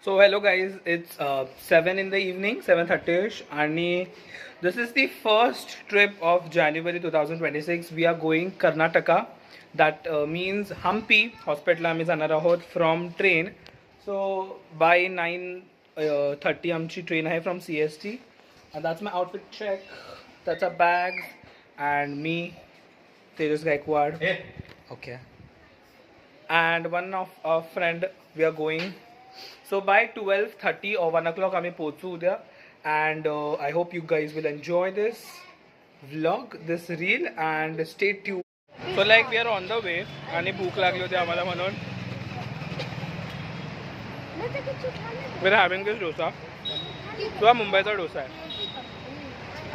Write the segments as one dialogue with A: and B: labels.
A: So hello guys, it's 7 in the evening, 7:30ish, and this is the first trip of January 2026. We are going Karnataka. That means Hampi hospital आम्ही जाणार आहोत from train. So by 9:30 आमची train आहे from CST, and that's my outfit check. That's a bag and me, Tejas Gaikwad. Okay. And one of our friend, we are going. So by 12:30 or 1 o'clock आम्ही पोहोचू उद्या. And I hope you guys will enjoy this vlog, this reel, and stay tuned. So like we are on the way आणि भूक लागली होती आम्हाला म्हणून we're having this dosa. तो हा मुंबईचा डोसा आहे.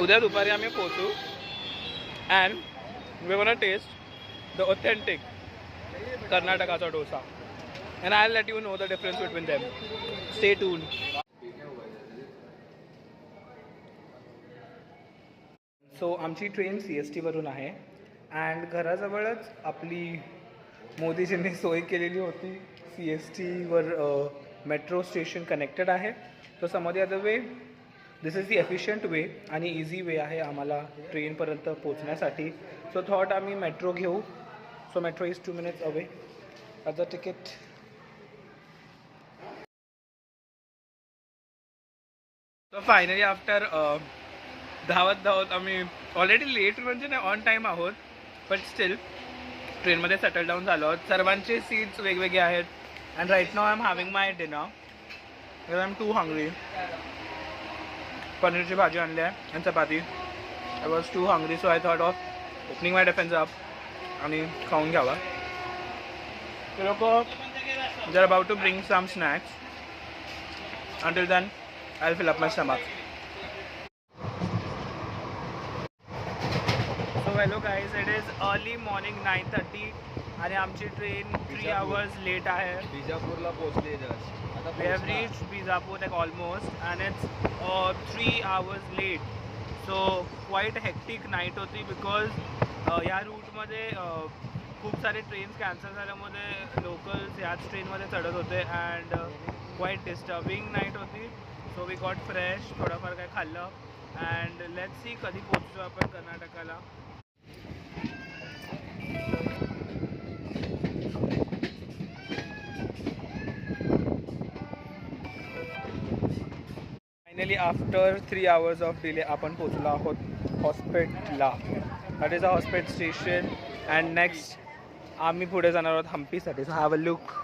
A: उद्या दुपारी आम्ही पोहोचू and we're gonna taste the authentic कर्नाटकाचा dosa. And I'll let you know the difference between them. Stay tuned. So आमची ट्रेन CST वरून आहे and घराजवळच आपली मोदीजींनी सोय केलेली होती. CST वर मेट्रो स्टेशन कनेक्टेड आहे. So some of the other way, this is the efficient way आणि easy way आहे आम्हाला ट्रेनपर्यंत पोहोचण्यासाठी. So thought आम्ही मेट्रो घेऊ. So metro is 2 minutes away. That's the ticket. So finally after धावत आम्ही already late म्हणजे नाही ऑन टाईम आहोत, बट स्टील ट्रेनमध्ये सेटल डाऊन झालो आहोत. सर्वांचे सीट्स वेगवेगळे आहेत. And right now I am having my dinner. I am too hungry. पनीरची भाजी आणली आहे आणि चपाती. I was too hungry, so I thought of opening my defence up आणि खाऊन घ्यावा. ते लोक they are about to bring some snacks. Until then I'll fill up my stomach. So hello guys, it is early morning 9:30 आणि आमची train 3 hours late आहे.
B: बिजापूरला पोहोचले just.
A: We have reached Bijapur like almost and it's 3 hours late. So quite hectic night होती because या रूटमध्ये खूप सारे trains cancel झाल्यामुळे locals याच ट्रेनमध्ये चढत होते अँड क्वाईट डिस्टर्बिंग नाईट होती. सो वी गॉट फ्रेश, थोडंफार काय खाल्लं अँड लेट्स सी कधी पोहोचतो आपण कर्नाटकाला. Finally after 3 hours of delay आपण पोहोचलो आहोत हॉस्पिटलला. That is a hospital station and next आम्ही पुढे जाणार आहोत हम्पीसाठी. सो हॅव अ लुक.